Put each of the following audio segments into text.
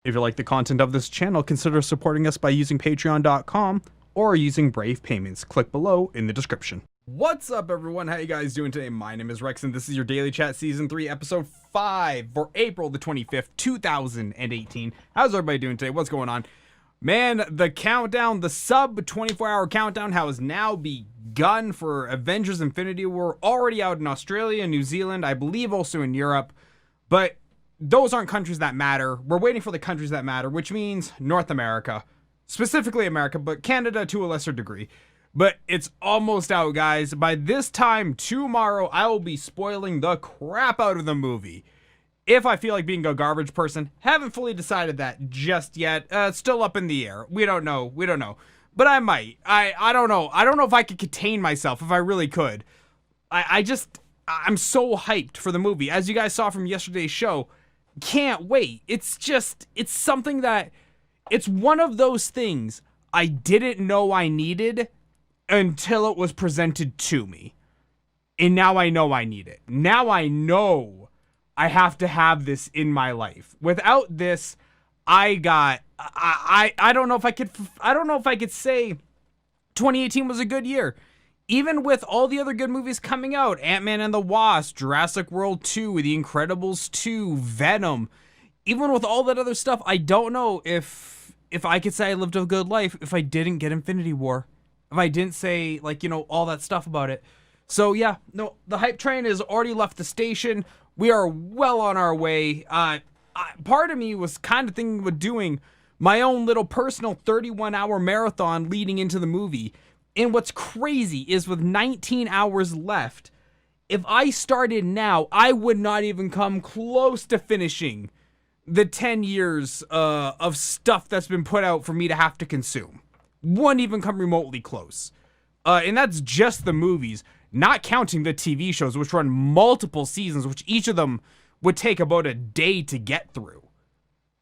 If you like the content of this channel, consider supporting us by using patreon.com or using Brave Payments. Click below in the description. What's up, everyone? How you guys doing today? My name is Rex, and this is your Daily Chat Season 3, Episode 5 for April the 25th, 2018. How's everybody doing today? What's going on? Man, the countdown, the sub 24-hour countdown has now begun for Avengers Infinity War. Already out in Australia, New Zealand, I believe also in Europe, but those aren't countries that matter. We're waiting for the countries that matter, which means North America, specifically America, but Canada to a lesser degree. But it's almost out, guys. By this time tomorrow, I will be spoiling the crap out of the movie. If I feel like being a garbage person, haven't fully decided that just yet. It's still up in the air. We don't know. But I might. I don't know. I don't know if I could contain myself, if I really could. I'm so hyped for the movie. As you guys saw from yesterday's show, can't wait. It's something that, it's one of those things I didn't know I needed until it was presented to me. And now I know I need it. Now I know I have to have this in my life. Without this, I don't know if I could say 2018 was a good year. Even with all the other good movies coming out, Ant-Man and the Wasp, Jurassic World 2, The Incredibles 2, Venom, even with all that other stuff, I don't know if I could say I lived a good life if I didn't get Infinity War. If I didn't say, like, you know, all that stuff about it. So yeah, no, the hype train has already left the station. We are well on our way. Part of me was kind of thinking of doing my own little personal 31-hour marathon leading into the movie. And what's crazy is with 19 hours left, if I started now, I would not even come close to finishing the 10 years of stuff that's been put out for me to have to consume. Wouldn't even come remotely close. And that's just the movies, not counting the TV shows, which run multiple seasons, which each of them would take about a day to get through.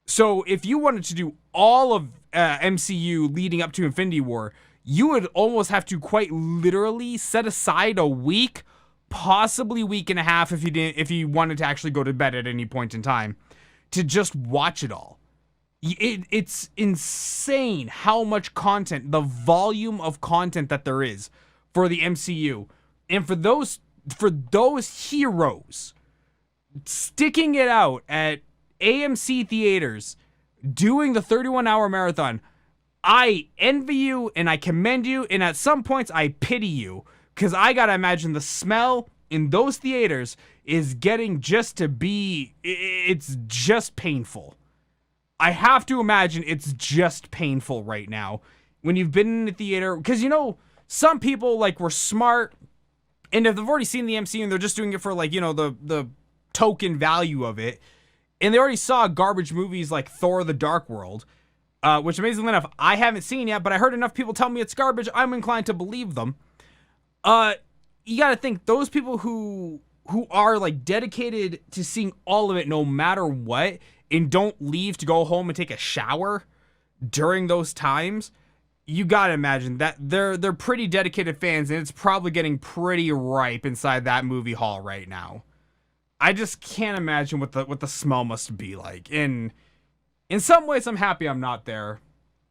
So if you wanted to do all of MCU leading up to Infinity War, you would almost have to quite literally set aside a week, possibly week and a half if you wanted to actually go to bed at any point in time, to just watch it all. It's insane how much content, the volume of content that there is for the MCU. And for those heroes sticking it out at AMC theaters, doing the 31-hour marathon, I envy you and I commend you, and at some points I pity you, because I gotta imagine the smell in those theaters is getting just to be, it's just painful. I have to imagine it's just painful right now when you've been in the theater, because, you know, some people, like, were smart, and if they've already seen the MCU and they're just doing it for, like, you know, the token value of it, and they already saw garbage movies like Thor: The Dark World, which, amazingly enough, I haven't seen yet, but I heard enough people tell me it's garbage, I'm inclined to believe them. You gotta think, those people who are, like, dedicated to seeing all of it no matter what, and don't leave to go home and take a shower during those times, you gotta imagine that they're pretty dedicated fans, and it's probably getting pretty ripe inside that movie hall right now. I just can't imagine what the smell must be like. In some ways, I'm happy I'm not there.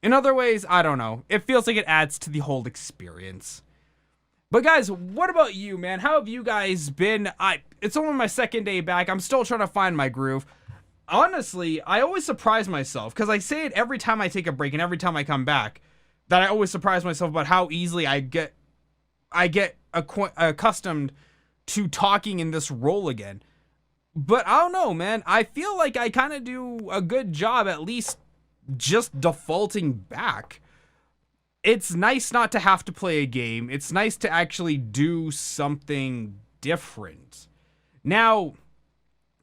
In other ways, I don't know. It feels like it adds to the whole experience. But guys, what about you, man? How have you guys been? It's only my second day back. I'm still trying to find my groove. Honestly, I always surprise myself, because I say it every time I take a break and every time I come back, that I always surprise myself about how easily I get accustomed to talking in this role again. But I don't know, man. I feel like I kind of do a good job, at least just defaulting back. It's nice not to have to play a game. It's nice to actually do something different. Now,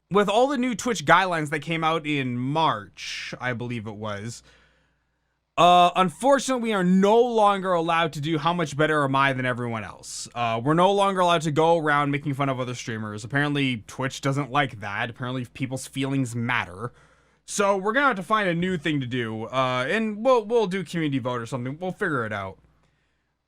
with all the new Twitch guidelines that came out in March, I believe it was, unfortunately, we are no longer allowed to do how much better am I than everyone else. We're no longer allowed to go around making fun of other streamers. Apparently, Twitch doesn't like that. Apparently, people's feelings matter. So we're gonna have to find a new thing to do, and we'll do community vote or something. We'll figure it out.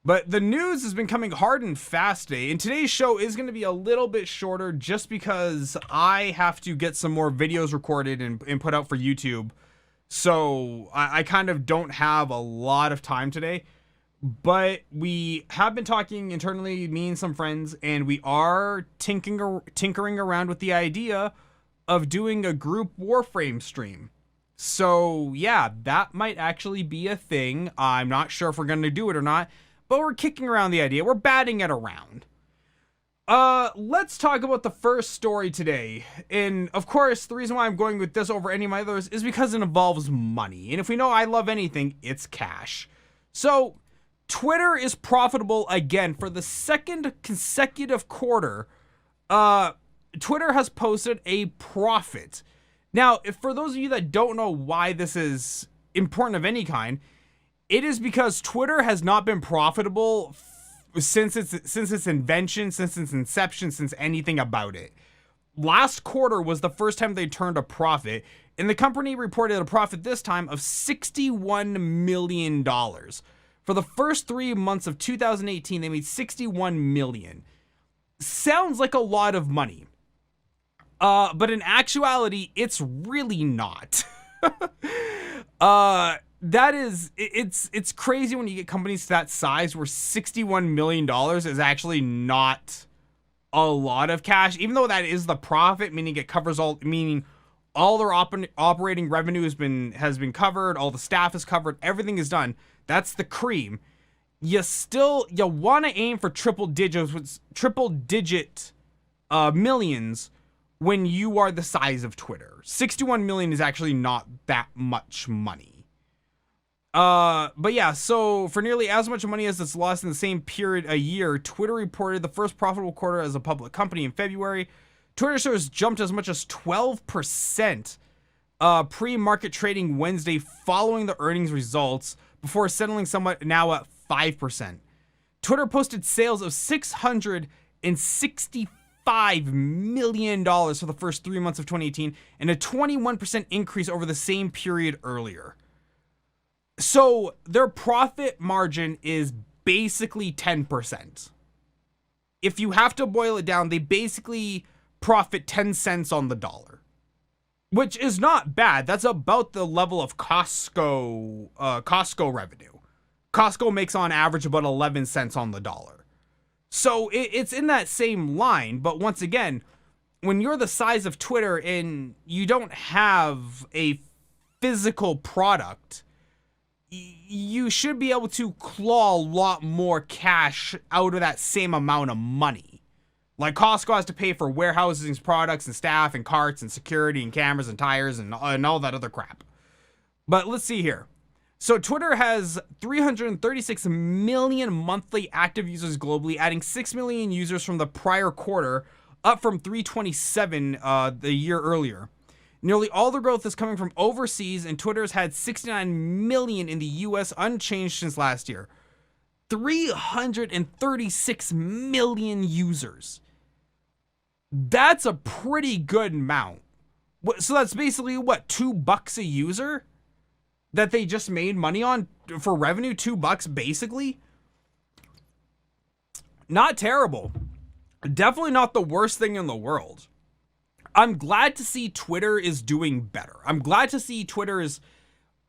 But the news has been coming hard and fast today, and today's show is going to be a little bit shorter just because I have to get some more videos recorded and put out for YouTube. So I kind of don't have a lot of time today, but we have been talking internally, me and some friends, and we are tinkering around with the idea of doing a group Warframe stream. So yeah, that might actually be a thing. I'm not sure if we're going to do it or not, but we're kicking around the idea. We're batting it around. Let's talk about the first story today. And of course, the reason why I'm going with this over any of my others is because it involves money. And if we know I love anything, it's cash. So Twitter is profitable again for the second consecutive quarter. Twitter has posted a profit. Now, if for those of you that don't know why this is important of any kind, it is because Twitter has not been profitable since its invention, since its inception, since anything about it. Last quarter was the first time they turned a profit, and the company reported a profit this time of $61 million. For the first 3 months of 2018, they made $61 million. Sounds like a lot of money. But in actuality, it's really not. It's crazy when you get companies that size where $61 million is actually not a lot of cash, even though that is the profit, meaning it covers meaning all their operating revenue has been covered, all the staff is covered, everything is done. That's the cream. You want to aim for triple digit millions when you are the size of Twitter. 61 million is actually not that much money. But yeah, so for nearly as much money as it's lost in the same period a year, Twitter reported the first profitable quarter as a public company in February. Twitter shares jumped as much as 12% pre-market trading Wednesday following the earnings results, before settling somewhat now at 5%. Twitter posted sales of $665 million for the first 3 months of 2018, and a 21% increase over the same period earlier. So their profit margin is basically 10%. If you have to boil it down, they basically profit 10 cents on the dollar, which is not bad. That's about the level of Costco revenue. Costco makes on average about 11 cents on the dollar. So it's in that same line. But once again, when you're the size of Twitter and you don't have a physical product, you should be able to claw a lot more cash out of that same amount of money. Like Costco has to pay for warehousing products and staff and carts and security and cameras and tires and all that other crap. But let's see here. So Twitter has 336 million monthly active users globally, adding 6 million users from the prior quarter, up from 327 the year earlier. Nearly all the growth is coming from overseas, and Twitter's had 69 million in the US, unchanged since last year. 336 million users. That's a pretty good amount. So that's basically what, $2 a user that they just made money on for revenue? $2 basically. Not terrible. Definitely not the worst thing in the world. I'm glad to see Twitter is doing better. I'm glad to see Twitter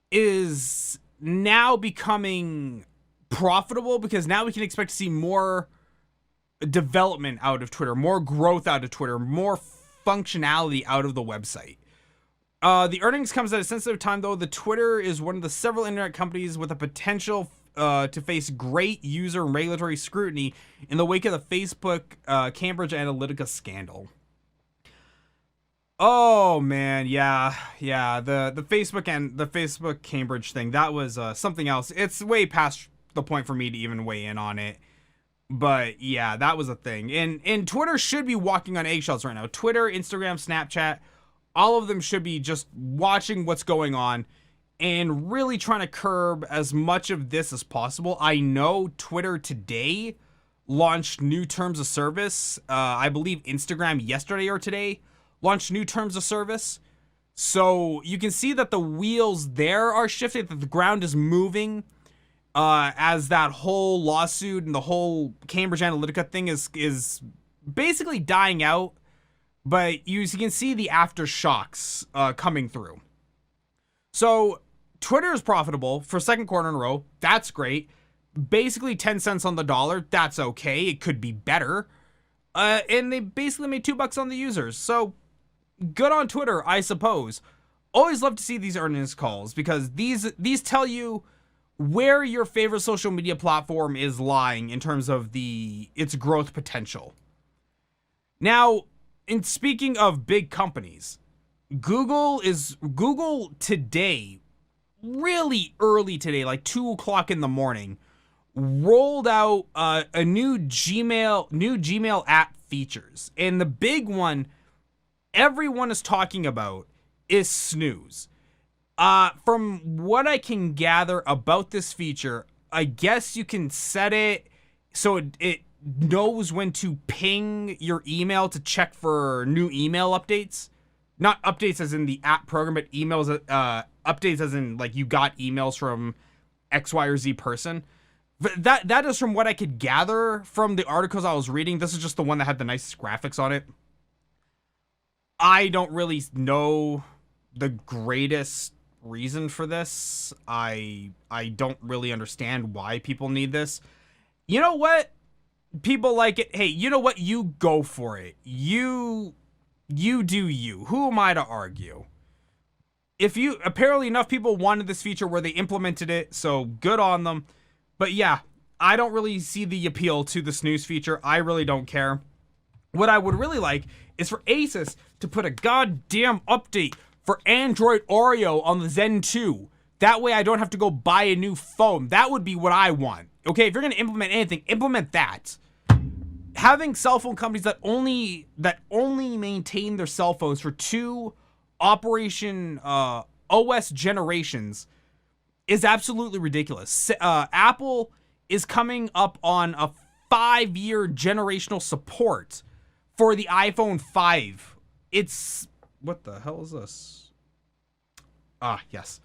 is now becoming profitable, because now we can expect to see more development out of Twitter, more growth out of Twitter, more functionality out of the website. The earnings comes at a sensitive time, though. The Twitter is one of the several internet companies with a potential to face great user and regulatory scrutiny in the wake of the Facebook Cambridge Analytica scandal. Oh man, yeah. The Facebook Cambridge thing, that was something else. It's way past the point for me to even weigh in on it. But yeah, that was a thing. And Twitter should be walking on eggshells right now. Twitter, Instagram, Snapchat, all of them should be just watching what's going on and really trying to curb as much of this as possible. I know Twitter today launched new terms of service. I believe Instagram yesterday or today launched new terms of service. So you can see that the wheels there are shifting, that the ground is moving as that whole lawsuit and the whole Cambridge Analytica thing is basically dying out. But you can see the aftershocks coming through. So Twitter is profitable for second quarter in a row. That's great. Basically 10 cents on the dollar. That's okay. It could be better. And they basically made $2 on the users. So good on Twitter, I suppose. Always love to see these earnings calls because these tell you where your favorite social media platform is lying in terms of its growth potential. Now, in speaking of big companies, Google today, really early today, like 2 o'clock in the morning, rolled out a new Gmail app features. And the big one everyone is talking about is snooze. From what I can gather about this feature, I guess you can set it so it knows when to ping your email to check for new email updates. Not updates as in the app program, but emails, updates as in like you got emails from X, Y, or Z person. But that is from what I could gather from the articles I was reading. This is just the one that had the nicest graphics on it. I don't really know the greatest reason for this. I don't really understand why people need this. You know what? People like it. Hey, you know what? You go for it. You do you. Who am I to argue? Apparently enough people wanted this feature where they implemented it, so good on them. But yeah, I don't really see the appeal to the snooze feature. I really don't care. What I would really like is for Asus to put a goddamn update for Android Oreo on the Zen 2. That way I don't have to go buy a new phone. That would be what I want. Okay, if you're going to implement anything, implement that. Having cell phone companies that only maintain their cell phones for 2 operation OS generations is absolutely ridiculous. Apple is coming up on a 5-year generational support for the iPhone 5. It's... what the hell is this? Yes.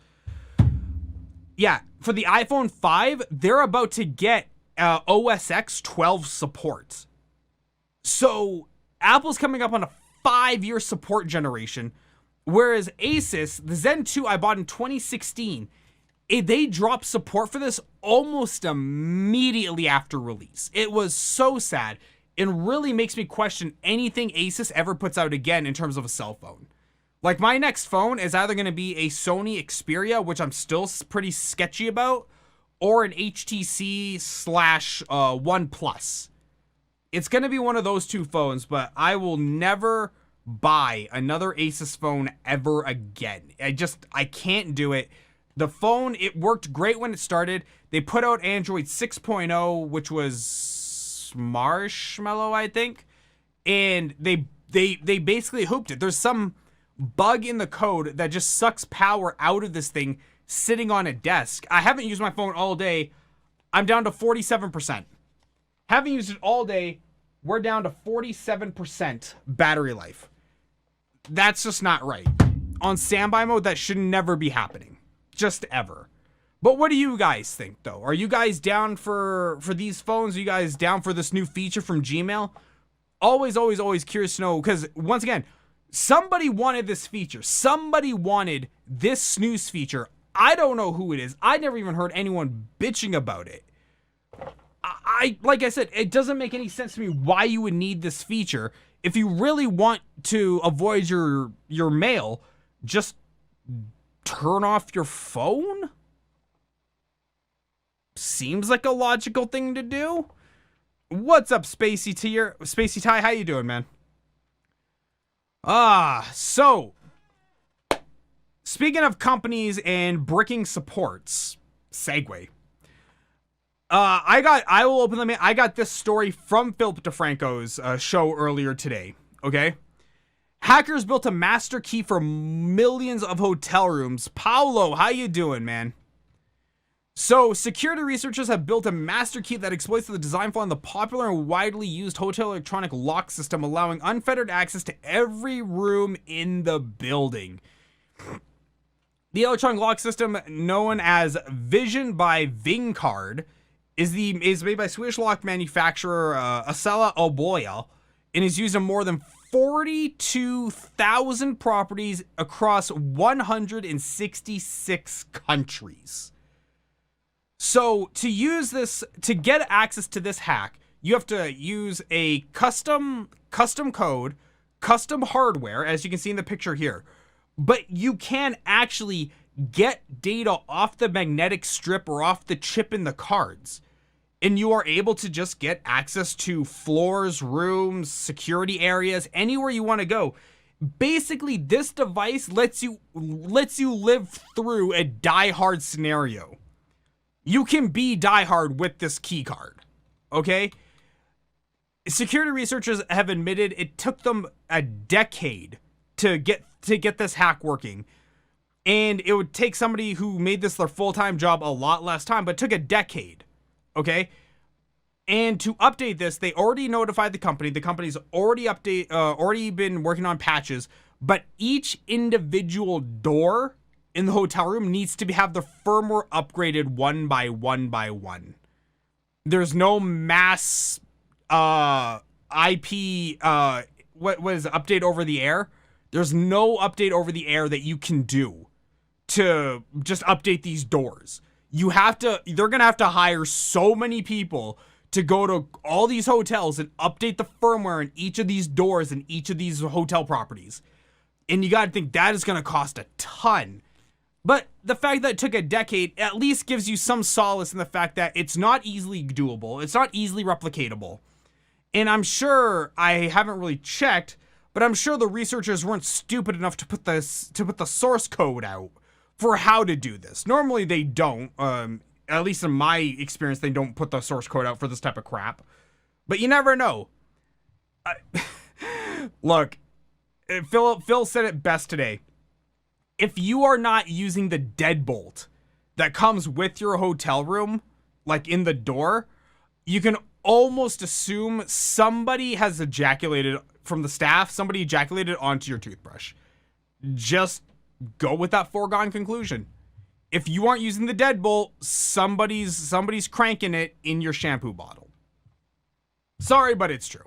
Yeah, for the iPhone 5, they're about to get OS X 12 support. So, Apple's coming up on a 5-year support generation, whereas Asus, the Zen 2 I bought in 2016, they dropped support for this almost immediately after release. It was so sad. It really makes me question anything Asus ever puts out again in terms of a cell phone. Like, my next phone is either going to be a Sony Xperia, which I'm still pretty sketchy about, or an HTC / OnePlus. It's going to be one of those 2 phones, but I will never buy another Asus phone ever again. I can't do it. The phone, it worked great when it started. They put out Android 6.0, which was Marshmallow, I think. And they basically hooped it. There's some bug in the code that just sucks power out of this thing sitting on a desk. I haven't used my phone all day. I'm down to 47%. Haven't used it all day. We're down to 47% battery life. That's just not right. On standby mode, that should never be happening. Just ever. But what do you guys think, though? Are you guys down for these phones? Are you guys down for this new feature from Gmail? Always curious to know, because once again, somebody wanted this feature. Somebody wanted this snooze feature. I don't know who it is. I never even heard anyone bitching about it. Like I said, it doesn't make any sense to me why you would need this feature. If you really want to avoid your mail, just turn off your phone? Seems like a logical thing to do. What's up, Spacey Ty? How you doing, man? So speaking of companies and bricking supports, segue. I will open them. I got this story from Philip DeFranco's show earlier today. Okay. Hackers built a master key for millions of hotel rooms. Paolo, how you doing, man? So, security researchers have built a master key that exploits the design flaw in the popular and widely used hotel electronic lock system, allowing unfettered access to every room in the building. The electronic lock system, known as Vision by Vingcard, is made by Swedish lock manufacturer Asella Oboya, and is used in more than 42,000 properties across 166 countries. So to use this, to get access to this hack, you have to use a custom code, custom hardware, as you can see in the picture here. But you can actually get data off the magnetic strip or off the chip in the cards. And you are able to just get access to floors, rooms, security areas, anywhere you want to go. Basically, this device lets you live through a die-hard scenario. You can be die-hard with this key card, okay? Security researchers have admitted it took them a decade to get this hack working. And it would take somebody who made this their full-time job a lot less time, but it took a decade. Okay, and to update this, they already notified the company. The company's already been working on patches, but each individual door in the hotel room needs to have the firmware upgraded one by one. There's no mass IP what was update over the air. There's no update over the air that you can do to just update these doors. They're going to have to hire so many people to go to all these hotels and update the firmware in each of these doors in each of these hotel properties. And you got to think that is going to cost a ton. But the fact that it took a decade at least gives you some solace in the fact that it's not easily doable. It's not easily replicatable. And I'm sure, I haven't really checked, but I'm sure the researchers weren't stupid enough to put the source code out for how to do this. Normally they don't, at least in my experience, they don't put the source code out for this type of crap, but you never know. Look, Phil said it best today. If you are not using the deadbolt that comes with your hotel room, like in the door, you can almost assume somebody has ejaculated from the staff, somebody ejaculated onto your toothbrush. Just go with that foregone conclusion. If you aren't using the deadbolt, somebody's cranking it in your shampoo bottle. Sorry, but it's true.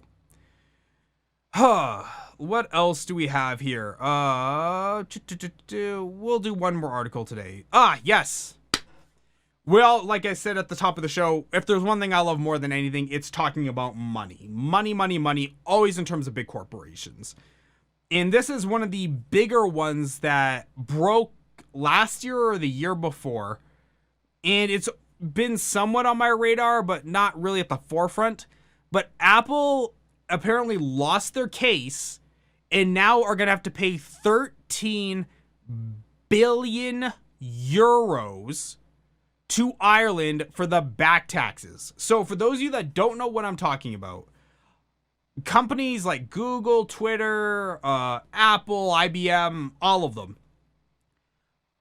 What else do we have here? We'll do one more article today. Yes. Well, like I said at the top of the show, if there's one thing I love more than anything, it's talking about money. Money, always in terms of big corporations. And this is one of the bigger ones that broke last year or the year before. And it's been somewhat on my radar, but not really at the forefront. But Apple apparently lost their case and now are going to have to pay 13 billion euros to Ireland for the back taxes. So for those of you that don't know what I'm talking about, companies like Google, Twitter, Apple, IBM, all of them,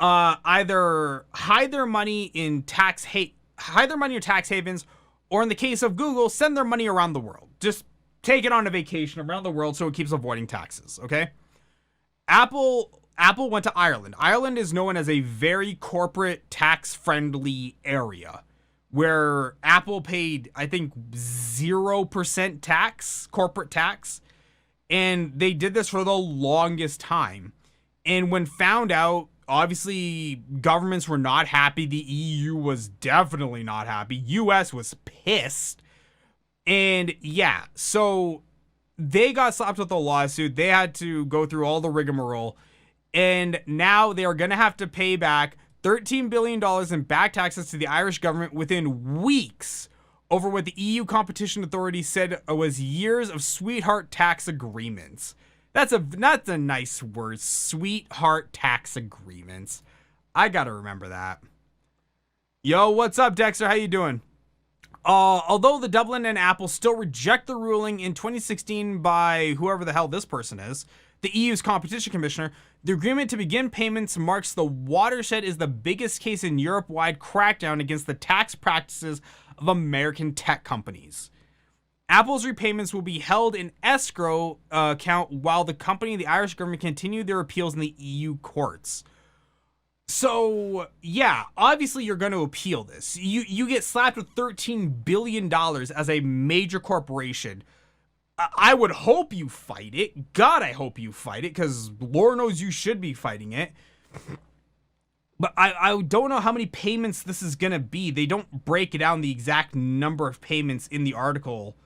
either hide their money in tax havens, or in the case of Google, send their money around the world. Just take it on a vacation around the world so it keeps avoiding taxes, okay? Apple went to Ireland. Ireland is known as a very corporate, tax-friendly area, where Apple paid, I think, 0% tax, corporate tax, and they did this for the longest time. And when found out, obviously, governments were not happy. The EU was definitely not happy. US was pissed. And yeah, so they got slapped with a lawsuit. They had to go through all the rigmarole. And now they are going to have to pay back $13 billion in back taxes to the Irish government within weeks over what the EU competition authority said was years of sweetheart tax agreements. That's a nice word, sweetheart tax agreements. I got to remember that. Yo, what's up, Dexter? How you doing? Although the Dublin and Apple still reject the ruling in 2016 by whoever the hell this person is, the EU's competition commissioner, the agreement to begin payments marks the watershed is the biggest case in Europe-wide crackdown against the tax practices of American tech companies. Apple's repayments will be held in escrow account while the company and the Irish government continue their appeals in the EU courts. So, yeah, obviously you're going to appeal this. You get slapped with $13 billion as a major corporation. I would hope you fight it. God, I hope you fight it, because Lord knows you should be fighting it. But I don't know how many payments this is going to be. They don't break down the exact number of payments in the article,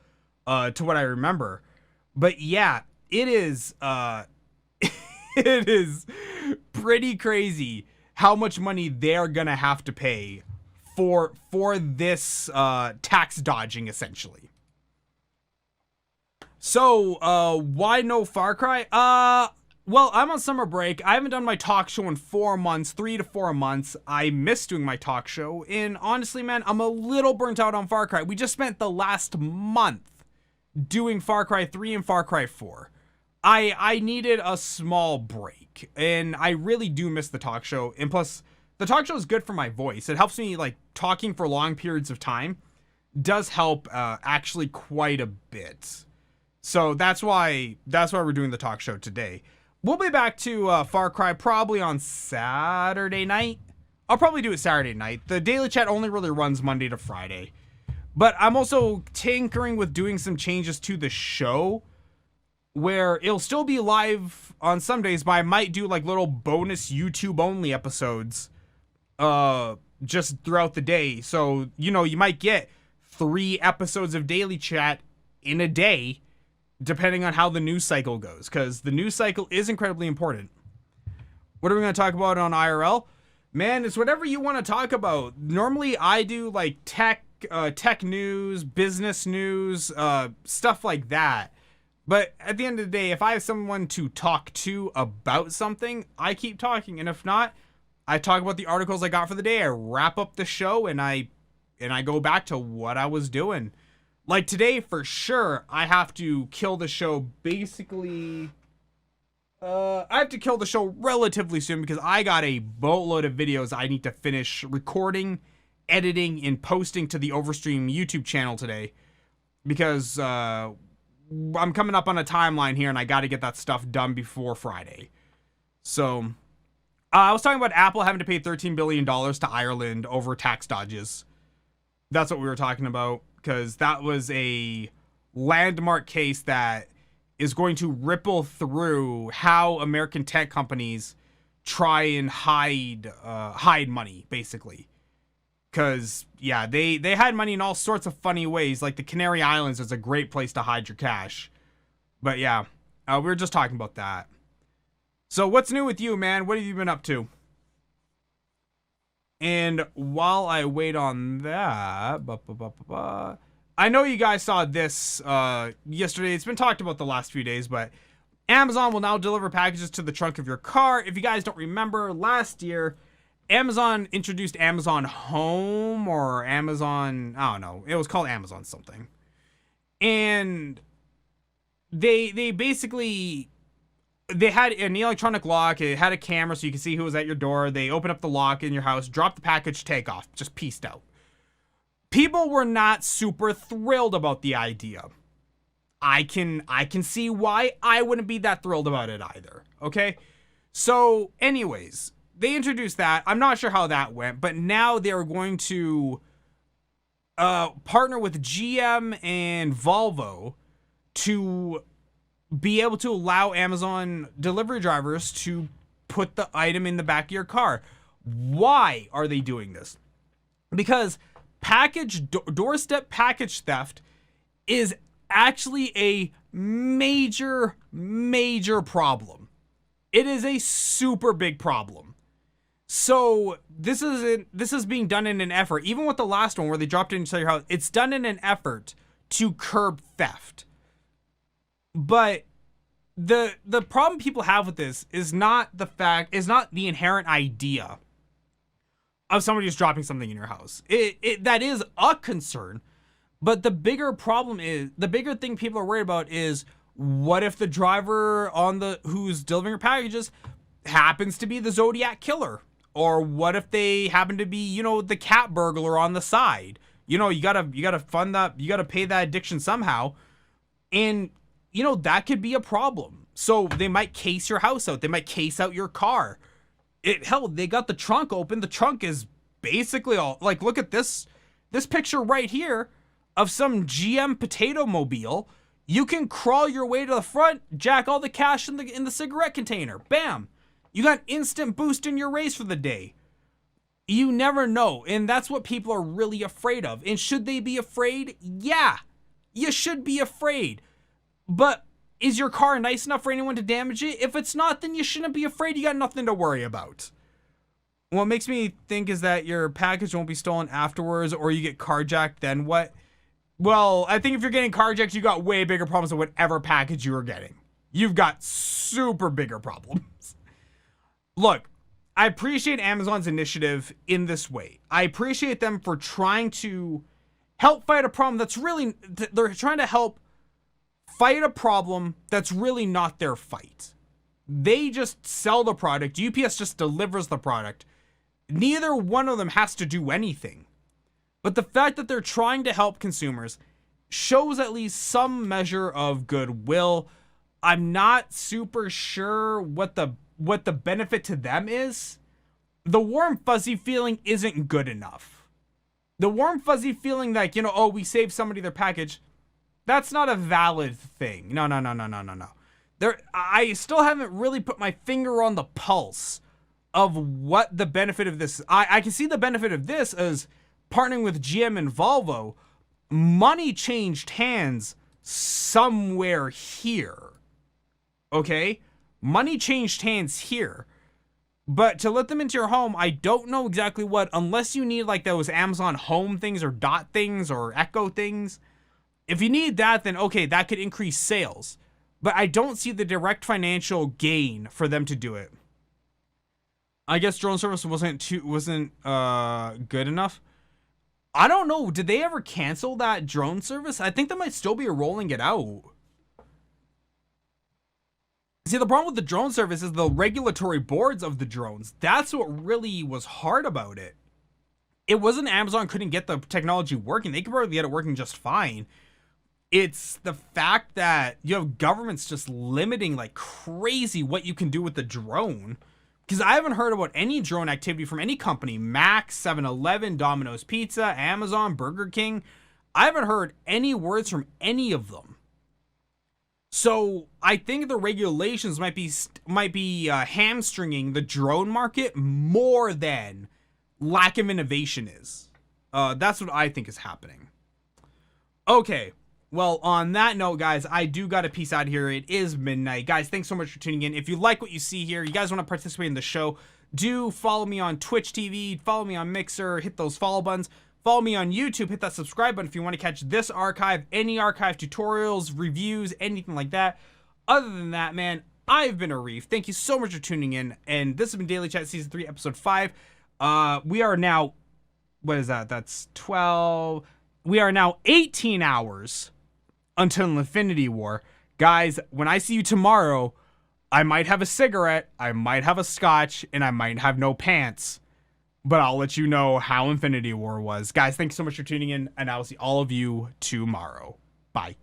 to what I remember. But yeah, it is, it is pretty crazy how much money they're going to have to pay for this, tax dodging, essentially. So, why no Far Cry? Well, I'm on summer break. I haven't done my talk show in 4 months, 3 to 4 months. I miss doing my talk show. And honestly, man, I'm a little burnt out on Far Cry. We just spent the last month doing Far Cry 3 and Far Cry 4. I needed a small break. And I really do miss the talk show. And plus, the talk show is good for my voice. It helps me, like, talking for long periods of time does help actually quite a bit. So that's why we're doing the talk show today. We'll be back to Far Cry probably on Saturday night. I'll probably do it Saturday night. The Daily Chat only really runs Monday to Friday. But I'm also tinkering with doing some changes to the show, where it'll still be live on some days, but I might do like little bonus YouTube only episodes just throughout the day. So, you know, you might get 3 episodes of Daily Chat in a day, depending on how the news cycle goes, because the news cycle is incredibly important. What are we going to talk about on IRL? Man, it's whatever you want to talk about. Normally, I do like tech news, business news, stuff like that. But at the end of the day, if I have someone to talk to about something, I keep talking. And if not, I talk about the articles I got for the day. I wrap up the show, and I go back to what I was doing. Like today, for sure, I have to kill the show basically. I have to kill the show relatively soon because I got a boatload of videos I need to finish recording, editing, and posting to the Overstream YouTube channel today. Because I'm coming up on a timeline here and I got to get that stuff done before Friday. So, I was talking about Apple having to pay $13 billion to Ireland over tax dodges. That's what we were talking about. Because that was a landmark case that is going to ripple through how American tech companies try and hide money, basically. Because, yeah, they hide money in all sorts of funny ways. Like the Canary Islands is a great place to hide your cash. But, yeah, we were just talking about that. So, what's new with you, man? What have you been up to? And while I wait on that, I know you guys saw this yesterday. It's been talked about the last few days, but Amazon will now deliver packages to the trunk of your car. If you guys don't remember, last year, Amazon introduced Amazon Home or Amazon, I don't know. It was called Amazon something. And they basically... They had an electronic lock. It had a camera so you could see who was at your door. They open up the lock in your house, drop the package, take off. Just pieced out. People were not super thrilled about the idea. I can see why I wouldn't be that thrilled about it either. Okay? So, anyways, they introduced that. I'm not sure how that went, but now they're going to partner with GM and Volvo to be able to allow Amazon delivery drivers to put the item in the back of your car. Why are they doing this? Because doorstep package theft is actually a major problem. It is a super big problem. So this is being done in an effort, even with the last one where they dropped it into your house, it's done in an effort to curb theft. But the problem people have with this is not the inherent idea of somebody just dropping something in your house. That is a concern, but the bigger thing people are worried about is, what if the driver who's delivering your packages happens to be the Zodiac killer? Or what if they happen to be, the cat burglar on the side? You gotta fund that, you gotta pay that addiction somehow. And that could be a problem. So they might case your house out. They might case out your car. Hell, they got the trunk open. The trunk is basically all, like, look at this picture right here of some GM potato mobile. You can crawl your way to the front, jack all the cash in the cigarette container. Bam! You got an instant boost in your raise for the day. You never know, and that's what people are really afraid of. And should they be afraid? Yeah, you should be afraid. But is your car nice enough for anyone to damage it? If it's not, then you shouldn't be afraid. You got nothing to worry about. What makes me think is that your package won't be stolen afterwards, or you get carjacked, then what? Well, I think if you're getting carjacked, you got way bigger problems than whatever package you were getting. You've got super bigger problems. Look, I appreciate Amazon's initiative in this way. I appreciate them for trying to help fight a problem that's really, they're trying to help fight a problem that's really not their fight. They just sell the product. UPS just delivers the product. Neither one of them has to do anything. But the fact that they're trying to help consumers shows at least some measure of goodwill. I'm not super sure what the benefit to them is. The warm fuzzy feeling isn't good enough. The warm fuzzy feeling like, oh, we saved somebody their package, that's not a valid thing. No. I still haven't really put my finger on the pulse of what the benefit of this is. I can see the benefit of this as partnering with GM and Volvo. Money changed hands somewhere here. Okay? Money changed hands here. But to let them into your home, I don't know exactly what, unless you need like those Amazon Home things or Dot things or Echo things. If you need that, then okay, that could increase sales. But I don't see the direct financial gain for them to do it. I guess drone service wasn't good enough. I don't know. Did they ever cancel that drone service? I think they might still be rolling it out. See, the problem with the drone service is the regulatory boards of the drones. That's what really was hard about it. It wasn't Amazon couldn't get the technology working. They could probably get it working just fine. It's the fact that you have governments just limiting like crazy what you can do with the drone. Because I haven't heard about any drone activity from any company. Max, 7-Eleven, Domino's Pizza, Amazon, Burger King. I haven't heard any words from any of them. So I think the regulations might be hamstringing the drone market more than lack of innovation is. That's what I think is happening. Okay. Well, on that note, guys, I do got to peace out here. It is midnight. Guys, thanks so much for tuning in. If you like what you see here, you guys want to participate in the show, do follow me on Twitch TV, follow me on Mixer, hit those follow buttons, follow me on YouTube, hit that subscribe button if you want to catch this archive, any archive tutorials, reviews, anything like that. Other than that, man, I've been Arif. Thank you so much for tuning in, and this has been Daily Chat Season 3, Episode 5. We are now, what is that? That's 12. We are now 18 hours until Infinity War. Guys, when I see you tomorrow, I might have a cigarette, I might have a scotch, and I might have no pants. But I'll let you know how Infinity War was. Guys, thanks so much for tuning in, and I will see all of you tomorrow. Bye.